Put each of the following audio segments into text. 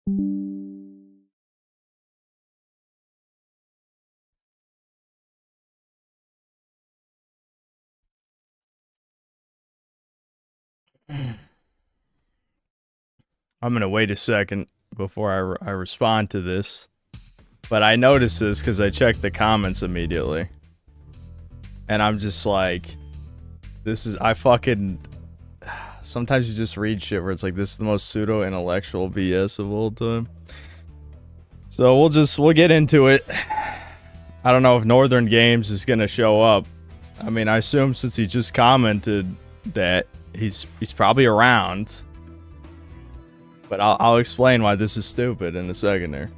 I'm gonna wait a second before I respond to this. But I noticed this because I checked the comments immediately. And I'm just like, I fucking... Sometimes you just read shit where it's like, this is the most pseudo-intellectual BS of all time. So we'll get into it. I don't know if Northern Games is gonna show up. I mean, I assume since he just commented that he's probably around. But I'll explain why this is stupid in a second there.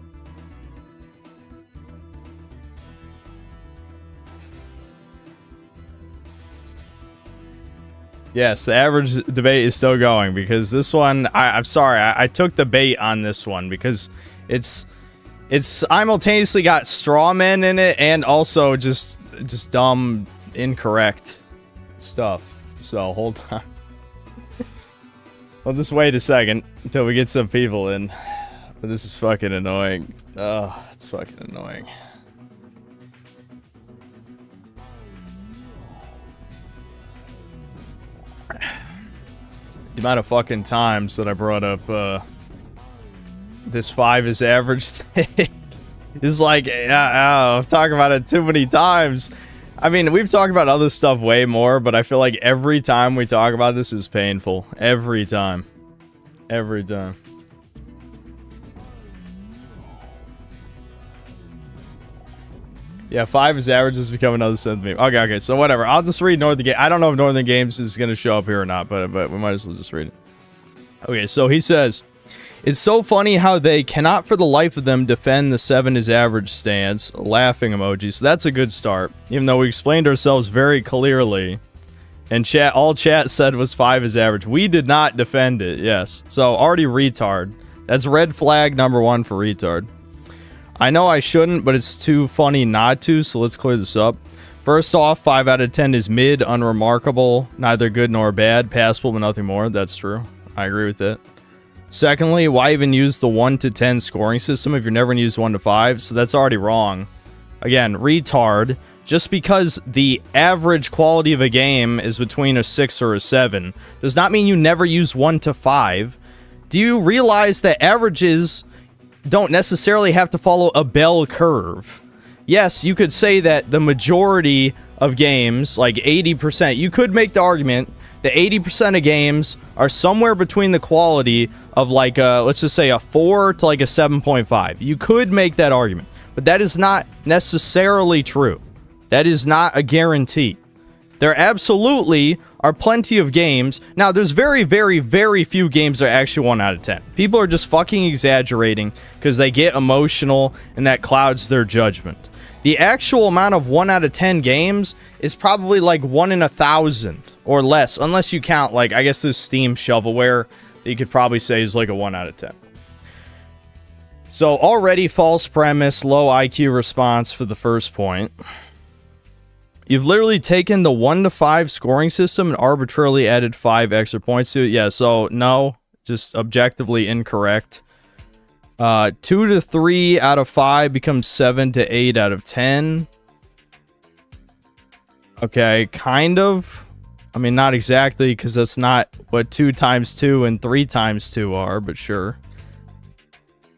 Yes, the average debate is still going because this one, I'm sorry, I took the bait on this one because it's simultaneously got straw men in it and also just dumb, incorrect stuff. So hold on. I'll just wait a second until we get some people in. But this is fucking annoying. Oh, it's fucking annoying. The amount of fucking times that I brought up, this 5 is average thing. It's like, I've talked about it too many times. I mean, we've talked about other stuff way more, but I feel like every time we talk about this is painful. Every time. Every time. Yeah, 5 is average has become another synth meme. Okay, so whatever. I'll just read Northern Games. I don't know if Northern Games is going to show up here or not, but we might as well just read it. Okay, so he says, it's so funny how they cannot for the life of them defend the 7 is average stance. Laughing emoji. So that's a good start. Even though we explained ourselves very clearly. And all chat said was 5 is average. We did not defend it, yes. So already retard. That's red flag number 1 for retard. I know I shouldn't, but it's too funny not to, so let's clear this up. First off, 5 out of 10 is mid, unremarkable, neither good nor bad, passable but nothing more. That's true. I agree with that. Secondly, why even use the 1 to 10 scoring system if you're never going to use 1 to 5? So that's already wrong. Again, retard. Just because the average quality of a game is between a 6 or a 7 does not mean you never use 1 to 5. Do you realize that averages don't necessarily have to follow a bell curve? Yes, you could say that the majority of games, like 80%, you could make the argument that 80% of games are somewhere between the quality of like let's just say a 4 to like a 7.5. You could make that argument, but that is not necessarily true. That is not a guarantee. There absolutely are plenty of games. Now, there's very, very, very few games that are actually 1 out of 10. People are just fucking exaggerating because they get emotional and that clouds their judgment. The actual amount of 1 out of 10 games is probably like 1 in 1,000 or less, unless you count, like, I guess this Steam shovelware that you could probably say is like a 1 out of 10. So, already false premise, low IQ response for the first point. You've literally taken the 1 to 5 scoring system and arbitrarily added 5 extra points to it. Yeah, so no, just objectively incorrect. 2 to 3 out of 5 becomes 7 to 8 out of 10. Okay, kind of. I mean, not exactly, because that's not what 2 times 2 and 3 times 2 are, but sure.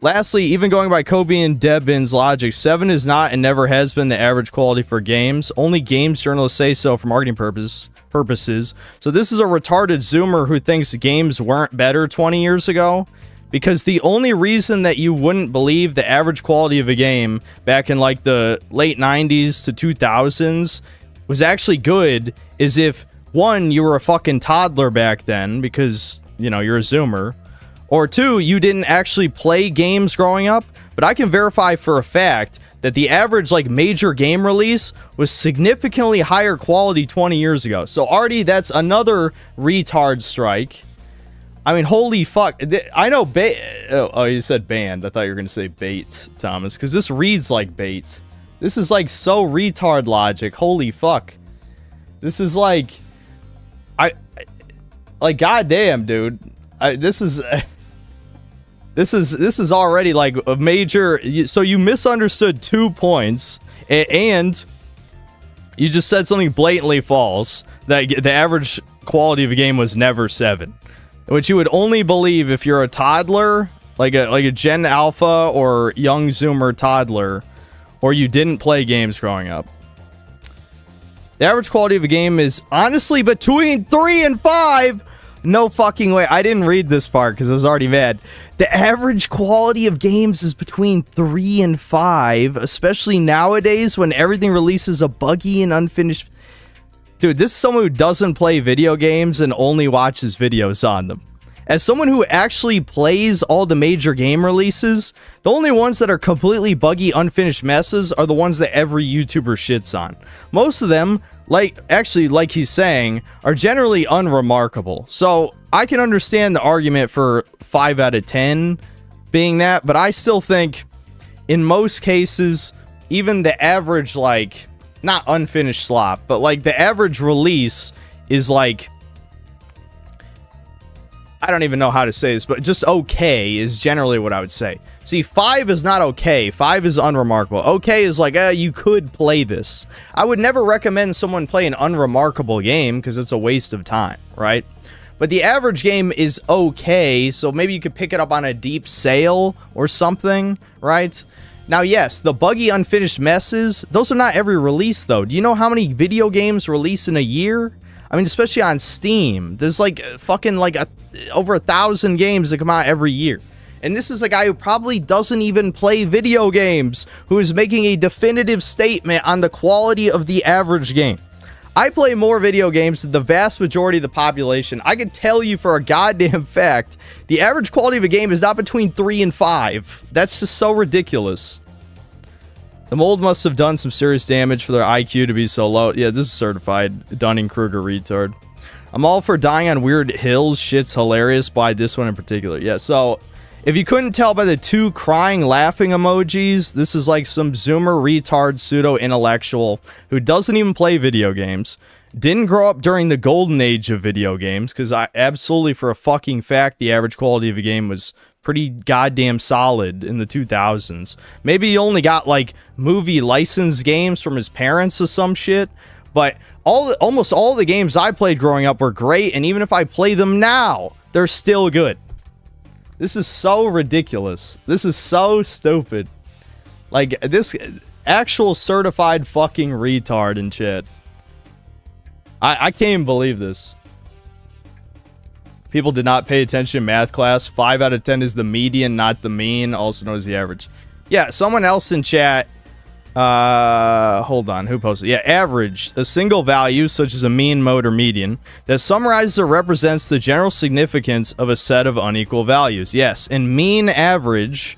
Lastly, even going by Kobe and Debin's logic, 7 is not and never has been the average quality for games. Only games journalists say so for marketing purposes. So this is a retarded Zoomer who thinks games weren't better 20 years ago. Because the only reason that you wouldn't believe the average quality of a game back in like the late 90s to 2000s was actually good is if, 1, you were a fucking toddler back then because, you know, you're a Zoomer. Or 2, you didn't actually play games growing up, but I can verify for a fact that the average, like, major game release was significantly higher quality 20 years ago. So, already, that's another retard strike. I mean, holy fuck. I know oh, you said banned. I thought you were going to say bait, Thomas, because this reads like bait. This is, like, so retard logic. Holy fuck. This is, like... like, goddamn, dude. This is... This is already like a major. So you misunderstood 2 points, and you just said something blatantly false, that the average quality of a game was never 7, which you would only believe if you're a toddler, like a Gen Alpha or young Zoomer toddler, or you didn't play games growing up. The average quality of a game is honestly between 3 and 5. No fucking way. I didn't read this part because I was already mad. The average quality of games is between 3 and 5, especially nowadays when everything releases a buggy and unfinished. Dude, this is someone who doesn't play video games and only watches videos on them. As someone who actually plays all the major game releases, the only ones that are completely buggy, unfinished messes are the ones that every YouTuber shits on. Most of them, like he's saying, are generally unremarkable. So I can understand the argument for 5 out of 10 being that, but I still think in most cases, even the average, like, not unfinished slop, but like the average release is like, I don't even know how to say this, but just okay is generally what I would say. See, 5 is not okay. 5 is unremarkable. Okay is like, you could play this. I would never recommend someone play an unremarkable game because it's a waste of time, right? But the average game is okay, so maybe you could pick it up on a deep sale or something, right? Now, yes, the buggy unfinished messes, those are not every release, though. Do you know how many video games release in a year? I mean, especially on Steam. There's like fucking like over 1,000 games that come out every year. And this is a guy who probably doesn't even play video games, who is making a definitive statement on the quality of the average game. I play more video games than the vast majority of the population. I can tell you for a goddamn fact, the average quality of a game is not between 3 and 5. That's just so ridiculous. The mold must have done some serious damage for their IQ to be so low. Yeah, this is certified Dunning-Kruger retard. I'm all for dying on weird hills. Shit's hilarious by this one in particular. Yeah, so if you couldn't tell by the 2 crying, laughing emojis, this is like some Zoomer retard pseudo-intellectual who doesn't even play video games, didn't grow up during the golden age of video games, because I absolutely for a fucking fact the average quality of a game was pretty goddamn solid in the 2000s. Maybe he only got like movie license games from his parents or some shit, but almost all the games I played growing up were great, and even if I play them now, they're still good. This is so ridiculous. This is so stupid. Like, this actual certified fucking retard and shit. I can't even believe this. People did not pay attention in math class. 5 out of 10 is the median, not the mean, also known as the average. Yeah, someone else in chat. Hold on, who posted? Yeah, average, a single value such as a mean, mode, or median that summarizes or represents the general significance of a set of unequal values. Yes, and mean average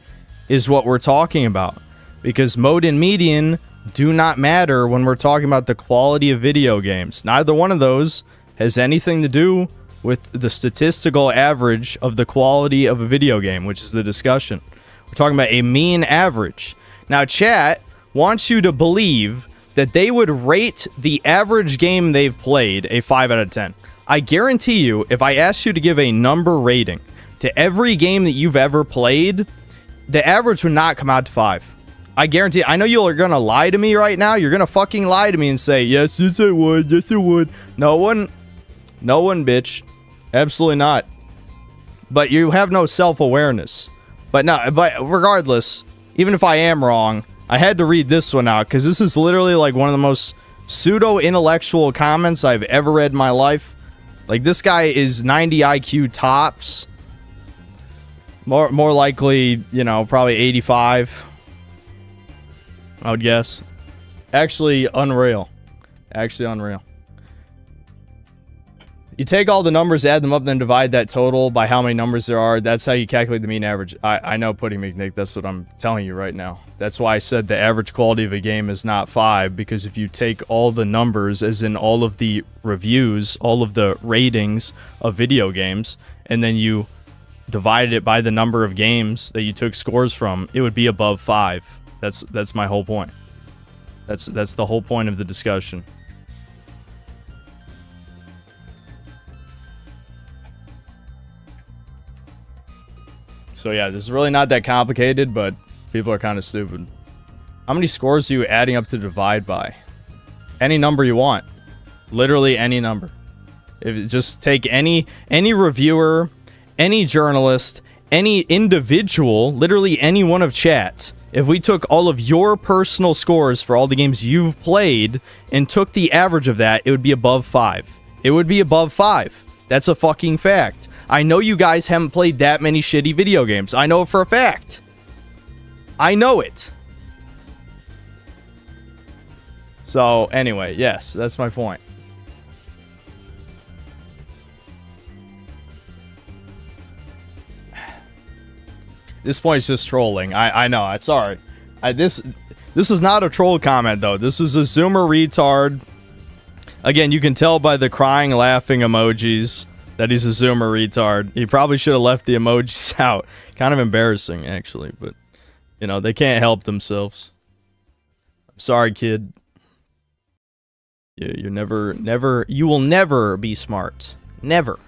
is what we're talking about, because mode and median do not matter when we're talking about the quality of video games. Neither one of those has anything to do with the statistical average of the quality of a video game, which is the discussion. We're talking about a mean average. Now, chat wants you to believe that they would rate the average game they've played a 5 out of 10. I guarantee you, if I asked you to give a number rating to every game that you've ever played, the average would not come out to 5. I guarantee. I know you are gonna lie to me right now. You're gonna fucking lie to me and say, yes, it would. Yes, it would. No one, bitch. Absolutely not. But you have no self-awareness. But regardless, even if I am wrong, I had to read this one out because this is literally like one of the most pseudo-intellectual comments I've ever read in my life. Like, this guy is 90 IQ tops. More likely, you know, probably 85. I would guess. Actually, unreal. You take all the numbers, add them up, then divide that total by how many numbers there are. That's how you calculate the mean average. I know, Pudding McNick. That's what I'm telling you right now. That's why I said the average quality of a game is not 5, because if you take all the numbers, as in all of the reviews, all of the ratings of video games, and then you divided it by the number of games that you took scores from, it would be above 5. That's my whole point. That's the whole point of the discussion. So yeah, this is really not that complicated, but people are kind of stupid. How many scores are you adding up to divide by? Any number you want. Literally any number. If just take any reviewer, any journalist, any individual, literally anyone of chat. If we took all of your personal scores for all the games you've played and took the average of that, it would be above 5. It would be above 5. That's a fucking fact. I know you guys haven't played that many shitty video games. I know it for a fact. I know it. So, anyway, yes, that's my point. This point's just trolling. I know. I'm sorry. This is not a troll comment, though. This is a Zoomer retard. Again, you can tell by the crying, laughing emojis that he's a Zoomer retard. He probably should have left the emojis out. Kind of embarrassing, actually. But, you know, they can't help themselves. I'm sorry, kid. You will never be smart. Never.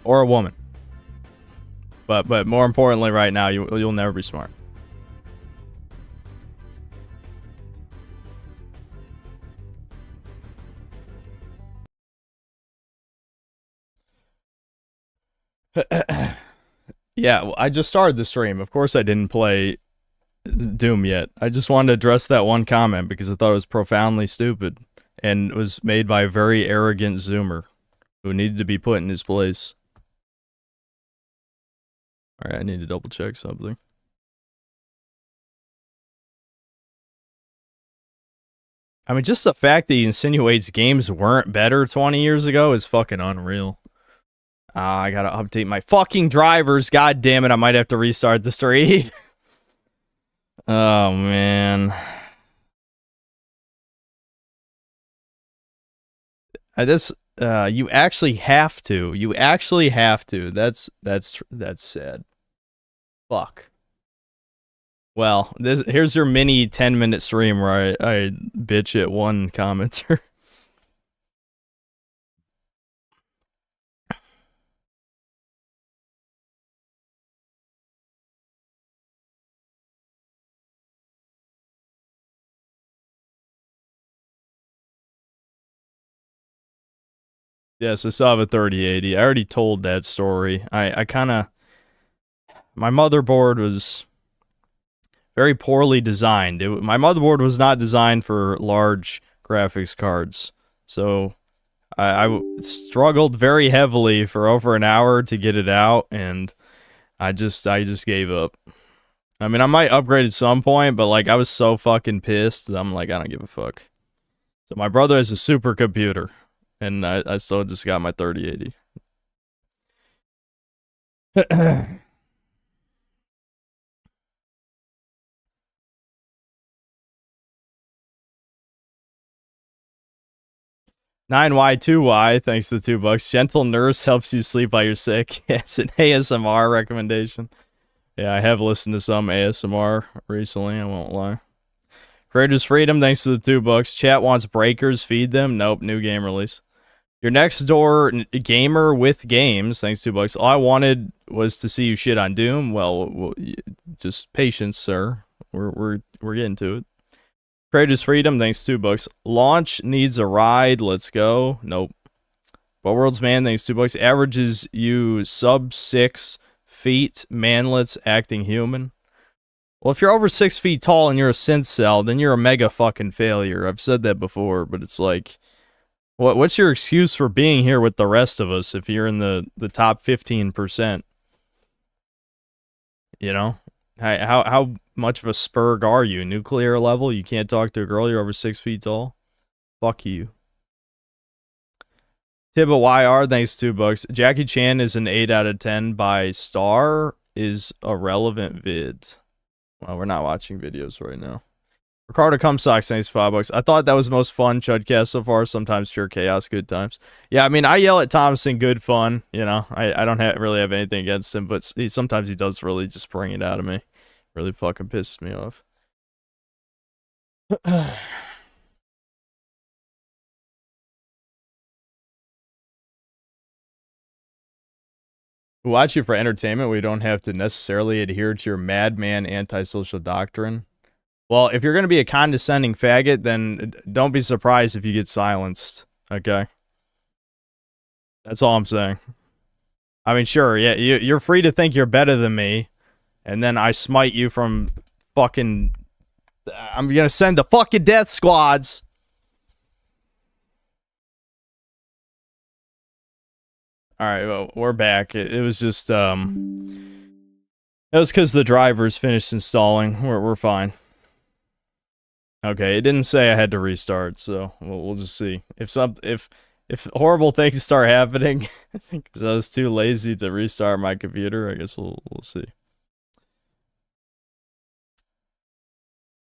Or a woman. But more importantly, right now, you'll never be smart. Yeah, well, I just started the stream. Of course, I didn't play Doom yet. I just wanted to address that one comment because I thought it was profoundly stupid and was made by a very arrogant Zoomer who needed to be put in his place. Alright, I need to double check something. I mean, just the fact that he insinuates games weren't better 20 years ago is fucking unreal. I gotta update my fucking drivers. God damn it, I might have to restart the stream. Oh, man. You actually have to. You actually have to. That's sad. Fuck. Well, here's your mini 10-minute stream where I bitch at one commenter. Yes, I still have a 3080. I already told that story. I kind of... My motherboard was very poorly designed. My motherboard was not designed for large graphics cards. So I struggled very heavily for over an hour to get it out, and I just gave up. I mean, I might upgrade at some point, but like I was so fucking pissed that I'm like, I don't give a fuck. So my brother has a supercomputer, and I still just got my 3080. 9Y2Y, thanks to the $2. Gentle Nurse helps you sleep while you're sick. It's an ASMR recommendation. Yeah, I have listened to some ASMR recently, I won't lie. Creators Freedom, thanks to the $2. Chat wants breakers, feed them. Nope, new game release. Your next door gamer with games, thanks to $2. All I wanted was to see you shit on Doom. Well, just patience, sir. We're getting to it. Creators Freedom, thanks to $2. Launch needs a ride. Let's go. Nope. But World's Man, thanks to $2. Averages you sub 6 feet, manlets, acting human. Well, if you're over 6 feet tall and you're a synth cell, then you're a mega fucking failure. I've said that before, but it's like, what's your excuse for being here with the rest of us if you're in the top 15%? You know? How much of a spurg are you? Nuclear level? You can't talk to a girl, you're over 6 feet tall? Fuck you. Tibba YR, thanks to $2. Jackie Chan is an 8 out of 10 by Star is a relevant vid. Well, we're not watching videos right now. Ricardo Cumsocks, thanks for $5. I thought that was the most fun Chudcast so far. Sometimes pure chaos, good times. Yeah, I mean, I yell at Thompson, good fun. You know, I don't really have anything against him, but sometimes he does really just bring it out of me. Really fucking pisses me off. We watch you for entertainment. We don't have to necessarily adhere to your madman antisocial doctrine. Well, if you're going to be a condescending faggot, then don't be surprised if you get silenced. Okay? That's all I'm saying. I mean, sure, yeah, you're free to think you're better than me, and then I smite you from fucking... I'm going to send the fucking death squads. Alright, well, we're back. It was just, it was because the drivers finished installing. We're fine. Okay, it didn't say I had to restart, so we'll just see. If horrible things start happening, because I was too lazy to restart my computer, I guess we'll see.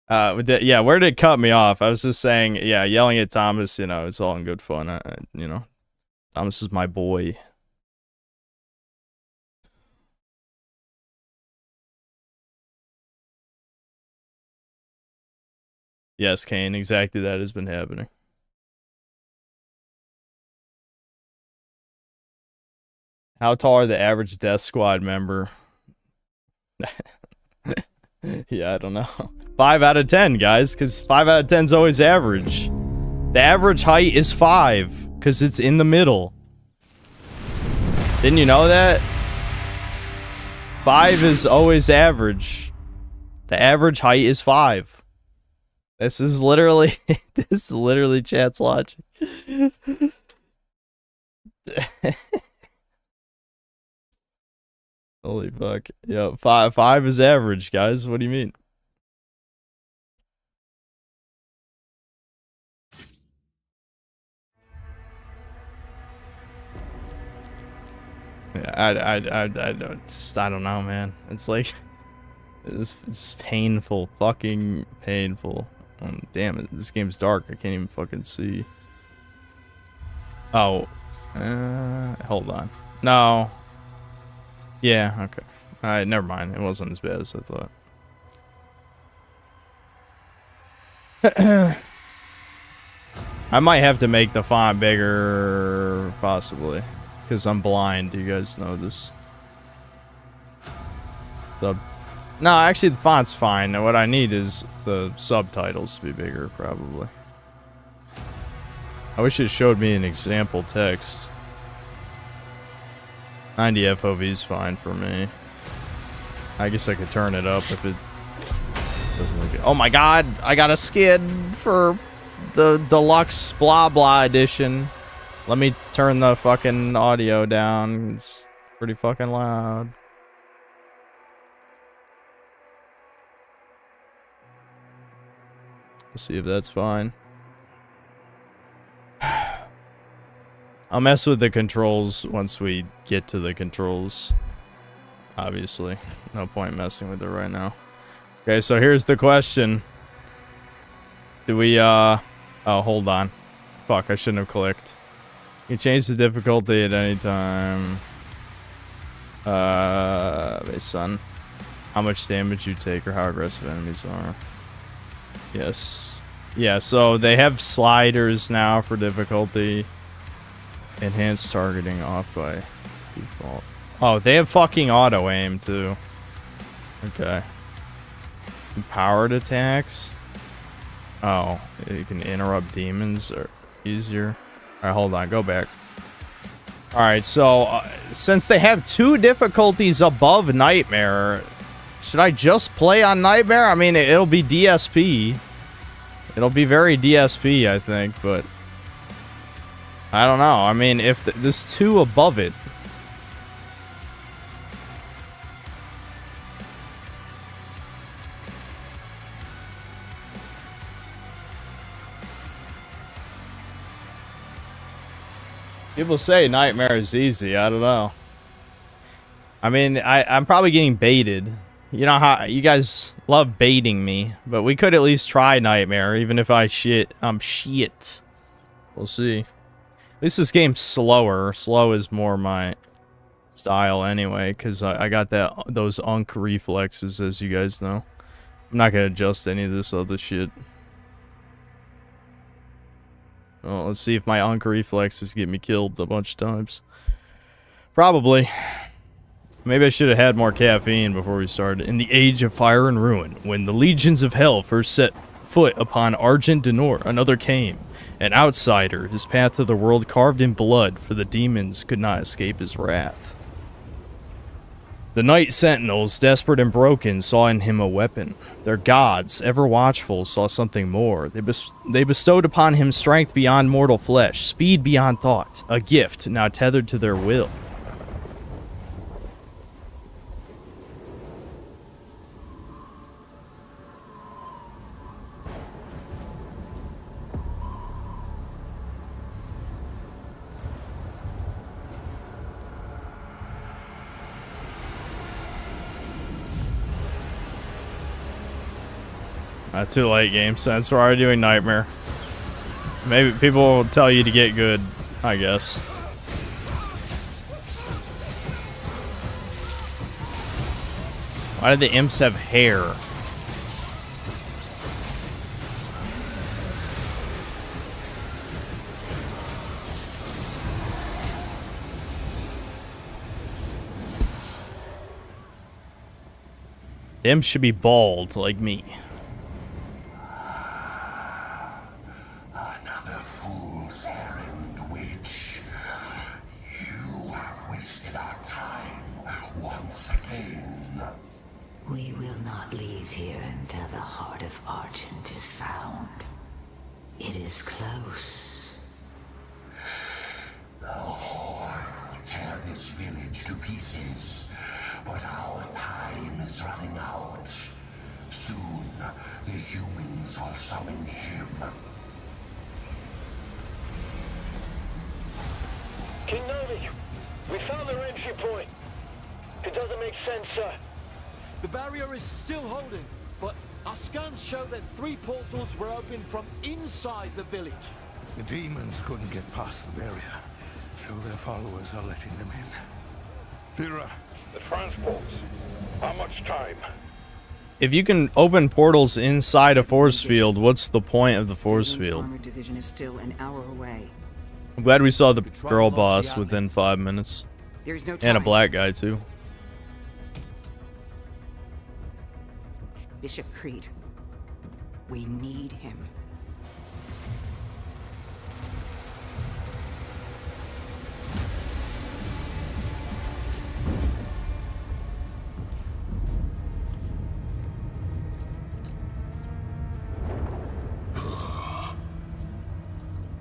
Yeah, where did it cut me off? I was just saying, yeah, yelling at Thomas, you know, it's all in good fun. You know, Thomas is my boy. Yes, Kane, exactly that has been happening. How tall are the average Death Squad member? Yeah, I don't know. 5 out of 10, guys, because 5 out of 10 is always average. The average height is 5, because it's in the middle. Didn't you know that? 5 is always average. The average height is 5. This is literally chat's logic. Holy fuck. Yeah, 5 is average, guys. What do you mean? Yeah, I don't know, man. It's like it's painful, fucking painful. Damn it, this game's dark. I can't even fucking see. Oh, hold on. No. Yeah, okay. Alright, never mind. It wasn't as bad as I thought. I might have to make the font bigger, possibly. Because I'm blind. You guys know this. No, actually the font's fine. What I need is the subtitles to be bigger, probably. I wish it showed me an example text. 90 FOV is fine for me. I guess I could turn it up if it doesn't look good. Oh my god, I got a skid for the deluxe blah blah edition. Let me turn the fucking audio down. It's pretty fucking loud. Let's see if that's fine. I'll mess with the controls once we get to the controls. Obviously. No point messing with it right now. Okay, so here's the question. Do we, oh, hold on. Fuck, I shouldn't have clicked. You can change the difficulty at any time. Based on how much damage you take or how aggressive enemies are. Yes. Yeah, so they have sliders now for difficulty. Enhanced targeting off by default. Oh, they have fucking auto aim too. Okay. Empowered attacks. Oh, you can interrupt demons or easier. Alright, hold on, go back. Alright, so since they have 2 difficulties above Nightmare, should I just play on Nightmare? I mean, it'll be DSP. It'll be very DSP, I think, but I don't know. I mean, if there's 2 above it. People say Nightmare is easy. I don't know. I mean, I'm probably getting baited. You know how you guys love baiting me, but we could at least try Nightmare, even if I'm shit. We'll see. At least this game's slower. Slow is more my style anyway, because I got those unk reflexes, as you guys know. I'm not gonna adjust any of this other shit. Well, let's see if my unk reflexes get me killed a bunch of times. Probably. Maybe I should have had more caffeine before we started. In the age of fire and ruin, when the legions of hell first set foot upon Argent Denor, another came. An outsider, his path to the world carved in blood, for the demons could not escape his wrath. The night sentinels, desperate and broken, saw in him a weapon. Their gods, ever watchful, saw something more. They bestowed upon him strength beyond mortal flesh, speed beyond thought, a gift now tethered to their will. Not too late, game sense. We're already doing Nightmare. Maybe people will tell you to get good, I guess. Why do the imps have hair? Imps should be bald, like me. We will not leave here until the heart of Argent is found. It is close. The Horde will tear this village to pieces, but our time is running out. Soon, the humans will summon him. King Novi, we found their entry point. It doesn't make sense, sir. The barrier is still holding, but our scans show that 3 portals were opened from inside the village. The demons couldn't get past the barrier, so their followers are letting them in. Thera. The transports. How much time? If you can open portals inside a force field, what's the point of the force field? Armored division is still an hour away. I'm glad we saw the girl boss within 5 minutes. There's no time. And a black guy, too. Bishop Creed. We need him.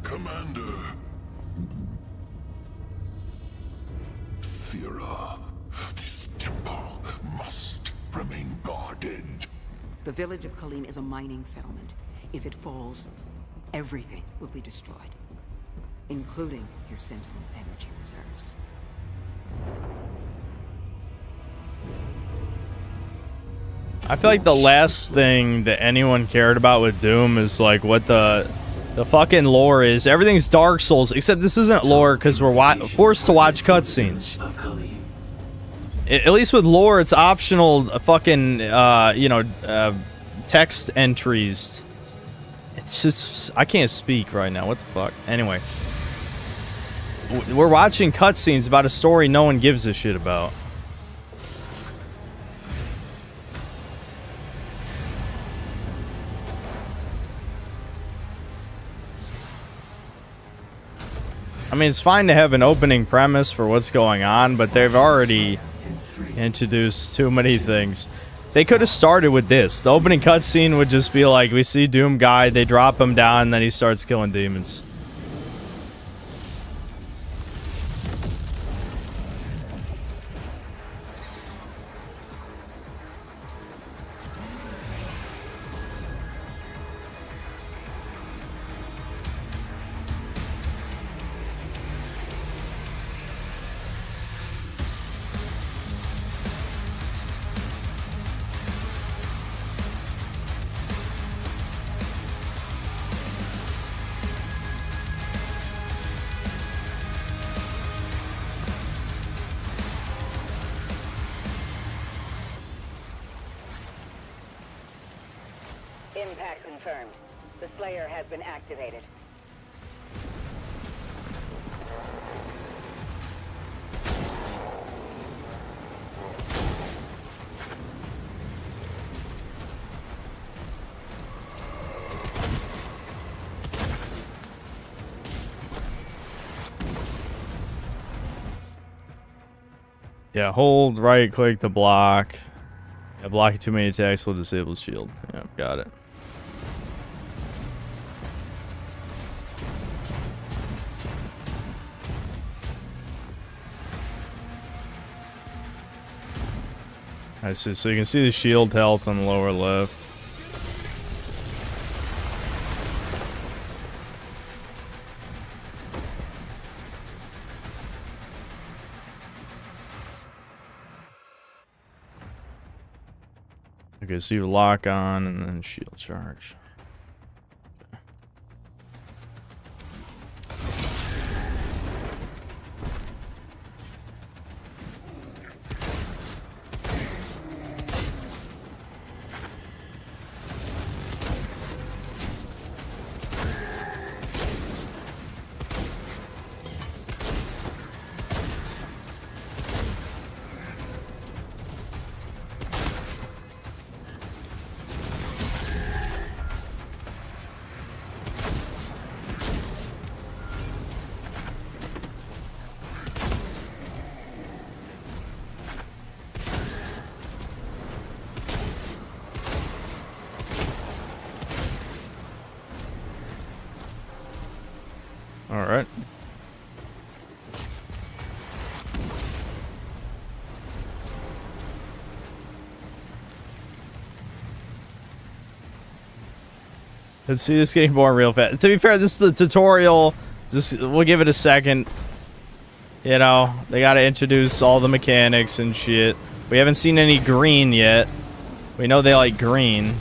Commander. Thera, this temple must remain guarded. The village of Colleen is a mining settlement. If it falls, everything will be destroyed, including your Sentinel energy reserves. I feel like the last thing that anyone cared about with Doom is like what the fucking lore is. Everything's Dark Souls, except this isn't lore because we're forced to watch cutscenes. At least with lore, it's optional. Fucking text entries. It's just I can't speak right now. What the fuck? Anyway, we're watching cutscenes about a story no one gives a shit about. I mean, it's fine to have an opening premise for what's going on, but they've already introduced too many things. They could have started with this. The opening cutscene would just be like, we see Doom guy, they drop him down, and then he starts killing demons. Impact confirmed. The Slayer has been activated. Yeah, hold right click to block. Yeah, blocking too many attacks will disable shield. Yeah, got it. I see. So you can see the shield health on the lower left. Okay, so you lock on and then shield charge. All right. Let's see this getting born real fast. To be fair, this is the tutorial. Just we'll give it a second. You know, they gotta introduce all the mechanics and shit. We haven't seen any green yet. We know they like green.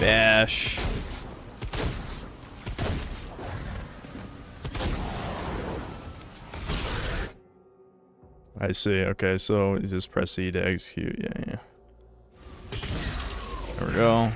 Bash. I see. Okay, so you just press E to execute. Yeah. There we go.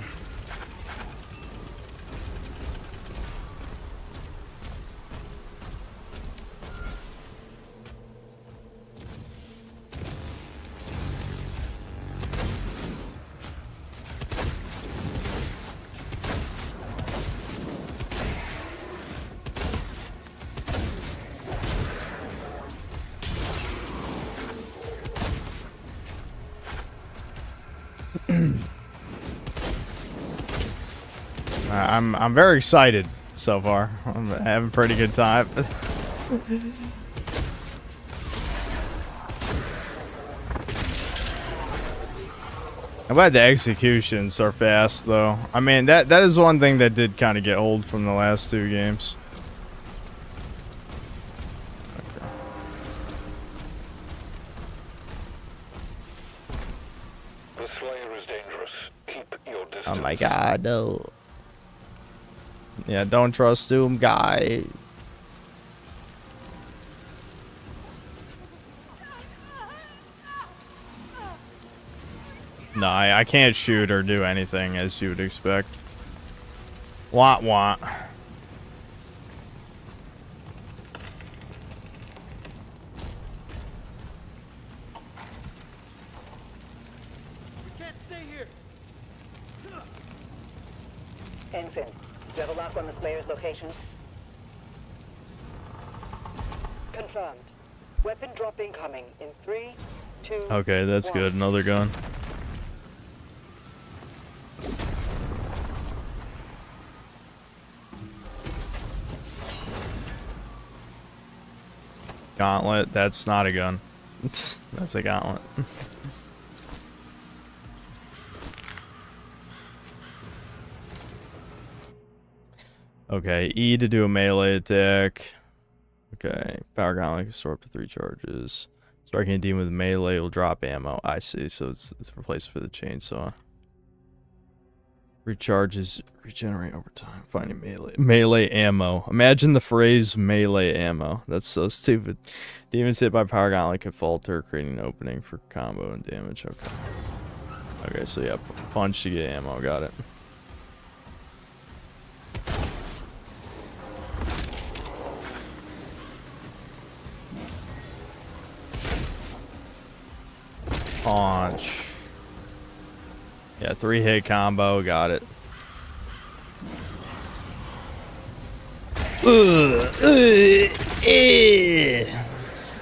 I'm very excited so far. I'm having a pretty good time. I'm glad the executions are fast, though. I mean, that is one thing that did kind of get old from the last two games. The Slayer is dangerous. Keep your distance. Oh my god, no. Yeah, don't trust Doom guy. No, I can't shoot or do anything as you would expect. Wah wah. We can't stay here. Ensign, do you have a lock on the Slayer's location? Confirmed. Weapon drop incoming in 3, 2. Okay, that's 1. good. Another gun. Gauntlet. That's not a gun. That's a gauntlet. Okay, E to do a melee attack. Okay, power gauntlet can store up to 3 charges. Striking a demon with melee will drop ammo. I see, so it's replaced for the chainsaw. Recharges regenerate over time. Finding melee ammo. Imagine the phrase melee ammo. That's so stupid. Demons hit by power gauntlet can falter, creating an opening for combo and damage. Okay. Okay, so yeah, punch to get ammo. Got it. Punch. Yeah, 3-hit combo. Got it.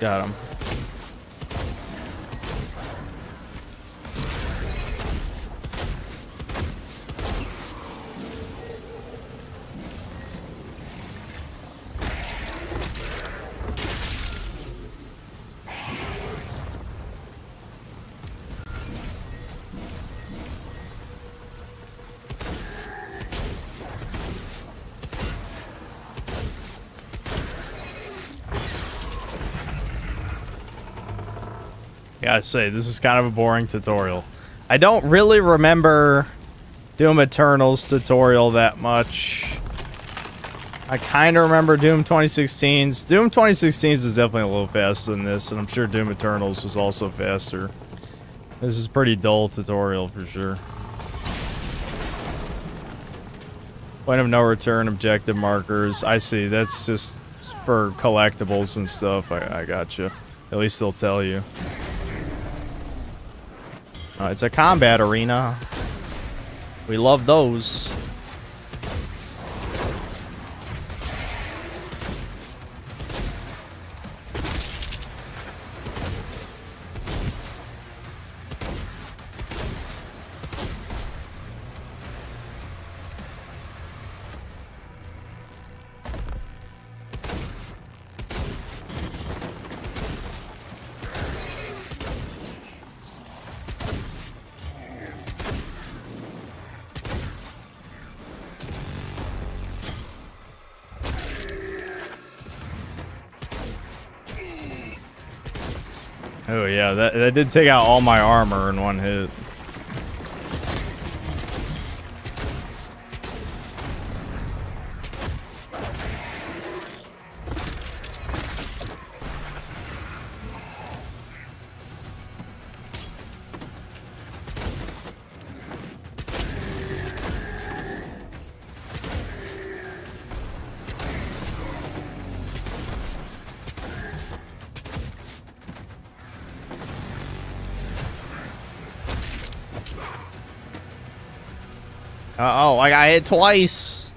Got him. Gotta say, this is kind of a boring tutorial. I don't really remember Doom Eternal's tutorial that much. I kind of remember Doom 2016's. Doom 2016's is definitely a little faster than this, and I'm sure Doom Eternal's was also faster. This is a pretty dull tutorial for sure. Point of no return, objective markers. I see, that's just for collectibles and stuff. I gotcha. At least they'll tell you. It's a combat arena. We love those. Oh yeah, that did take out all my armor in one hit. Uh-oh, I got hit twice.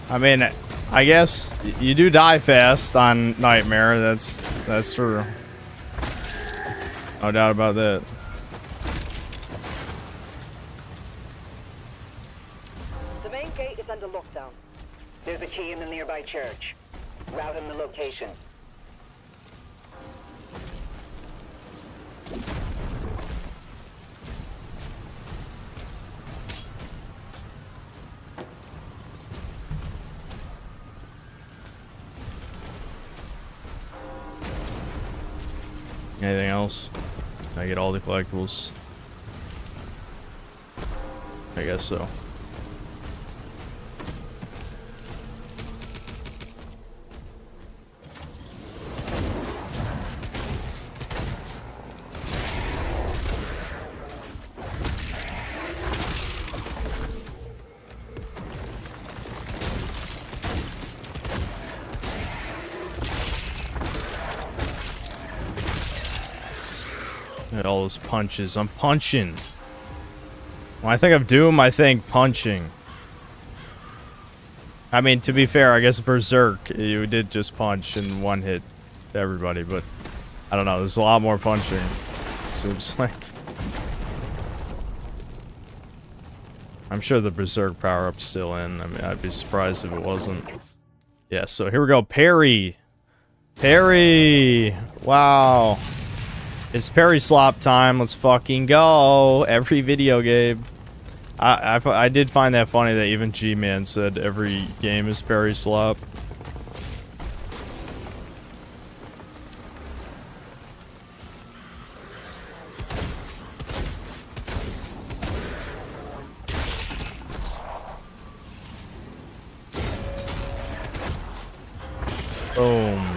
I mean, I guess you do die fast on Nightmare. That's true. No doubt about that. The main gate is under lockdown. There's a key in the nearby church. Route and the location. Anything else? I get all the collectibles. I guess so. At all those punches. I'm punching. When I think of Doom, I think punching. I mean, to be fair, I guess Berserk, you did just punch in one hit to everybody, but I don't know, there's a lot more punching, seems like. I'm sure the Berserk power-up's still in. I mean, I'd be surprised if it wasn't. Yeah, so here we go. Parry! Parry! Wow. It's parry slop time. Let's fucking go. Every video game. I did find that funny that even G-Man said every game is parry slop. Boom.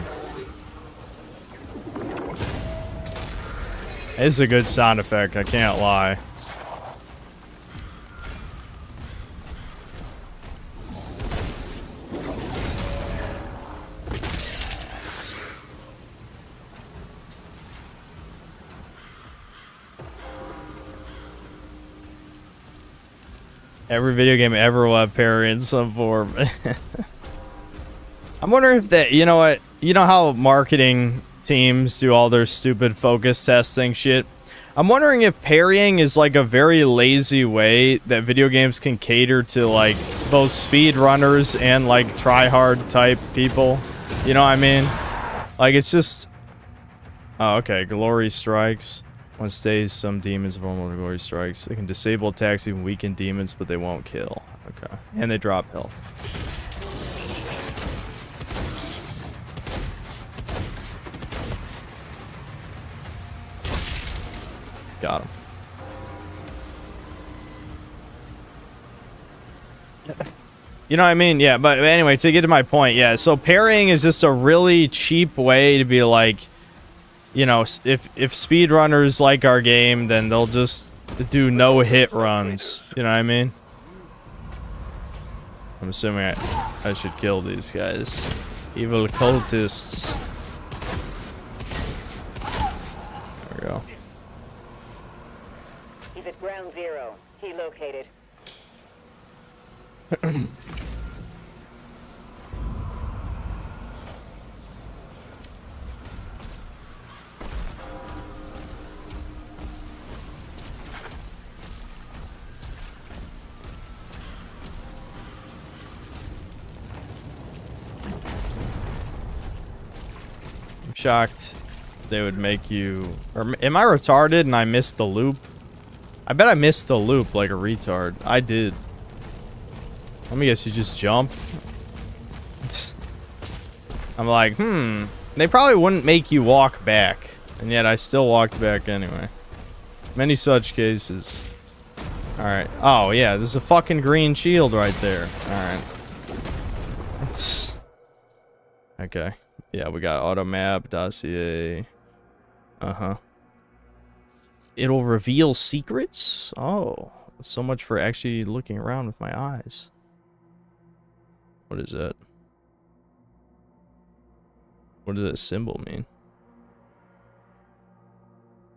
It's a good sound effect, I can't lie. Every video game ever will have parry in some form. I'm wondering if that, you know what? You know how marketing teams do all their stupid focus testing shit? I'm wondering if parrying is like a very lazy way that video games can cater to like both speed runners and like try hard type people. You know what I mean? Like it's just... Oh, okay. Glory strikes. One stays, some demons vulnerable to glory strikes. They can disable attacks, even weaken demons, but they won't kill. Okay. And they drop health. Got him. You know what I mean? Yeah, but anyway, to get to my point, yeah, so parrying is just a really cheap way to be like, you know, if speedrunners like our game, then they'll just do no-hit runs. You know what I mean? I'm assuming I should kill these guys. Evil cultists. There we go. He's at ground zero. He located. I'm shocked they would make you... Or am I retarded and I missed the loop? I bet I missed the loop like a retard. I did. Let me guess, you just jump? I'm like, they probably wouldn't make you walk back. And yet I still walked back anyway. Many such cases. Alright. Oh, yeah, there's a fucking green shield right there. Alright. Okay. Yeah, we got auto map, dossier. Uh-huh. It'll reveal secrets? Oh, so much for actually looking around with my eyes. What is that? What does that symbol mean?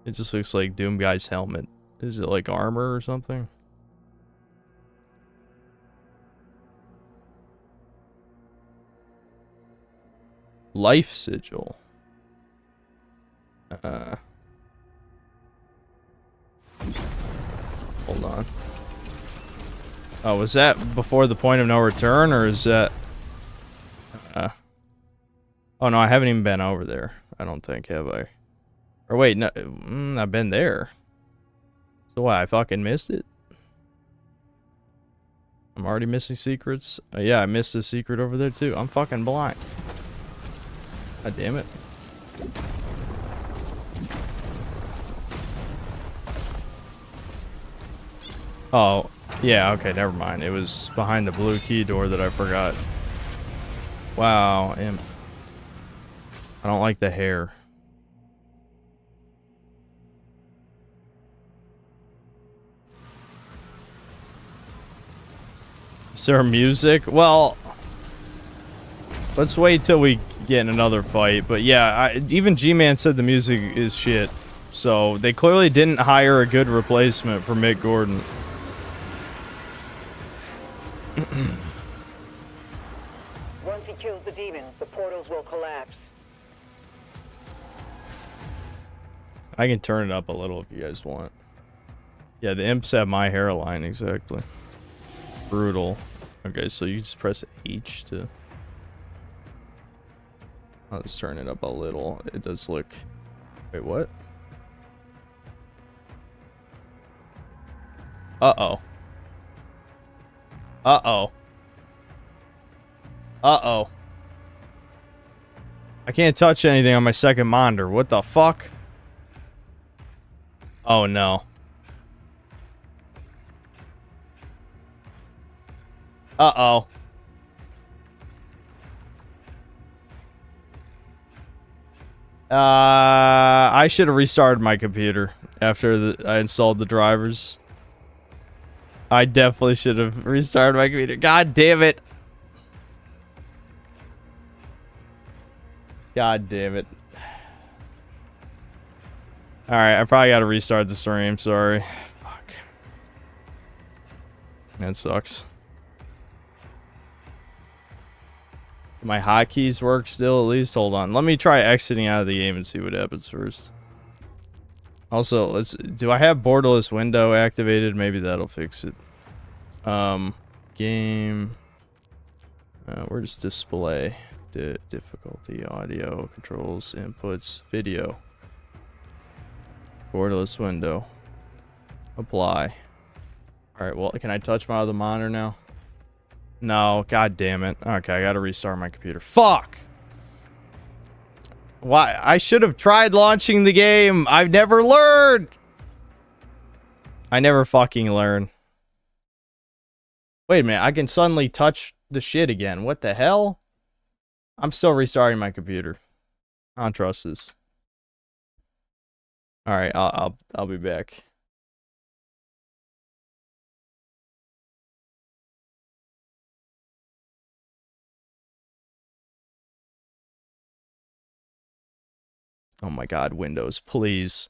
It just looks like Doom Guy's helmet. Is it like armor or something? Life sigil. Hold on. Oh, was that before the point of no return, or is that... Oh, no, I haven't even been over there. I don't think, have I? Or wait, no, I've been there. So what, I fucking missed it? I'm already missing secrets? Yeah, I missed a secret over there, too. I'm fucking blind. God damn it. Oh, yeah, okay, never mind. It was behind the blue key door that I forgot. Wow, imp. I don't like the hair. Is there music? Well, let's wait till we get in another fight. But yeah, even G-Man said the music is shit. So they clearly didn't hire a good replacement for Mick Gordon. Once he kills the demon, the portals will collapse. I can turn it up a little if you guys want. Yeah, the imps have my hairline, exactly. Brutal. Okay, so you just press H to... Let's turn it up a little. It does look... Wait, what? Uh-oh. Uh-oh. Uh-oh. I can't touch anything on my second monitor. What the fuck? Oh, no. Uh-oh. I should have restarted my computer after I installed the drivers. I definitely should have restarted my computer. God damn it. God damn it. Alright, I probably gotta restart the stream, sorry. Fuck. That sucks. My hotkeys work still at least? Hold on. Let me try exiting out of the game and see what happens first. Also, do I have borderless window activated? Maybe that'll fix it. Game. Where's display? Difficulty, audio, controls, inputs, video. Borderless window. Apply. Alright, well, can I touch my other monitor now? No, god damn it. Okay, I gotta restart my computer. Fuck! Why? I should have tried launching the game. I've never learned. I never fucking learn. Wait a minute, I can suddenly touch the shit again. What the hell? I'm still restarting my computer. I don't trust this. Alright, I'll be back. Oh my god, Windows, please.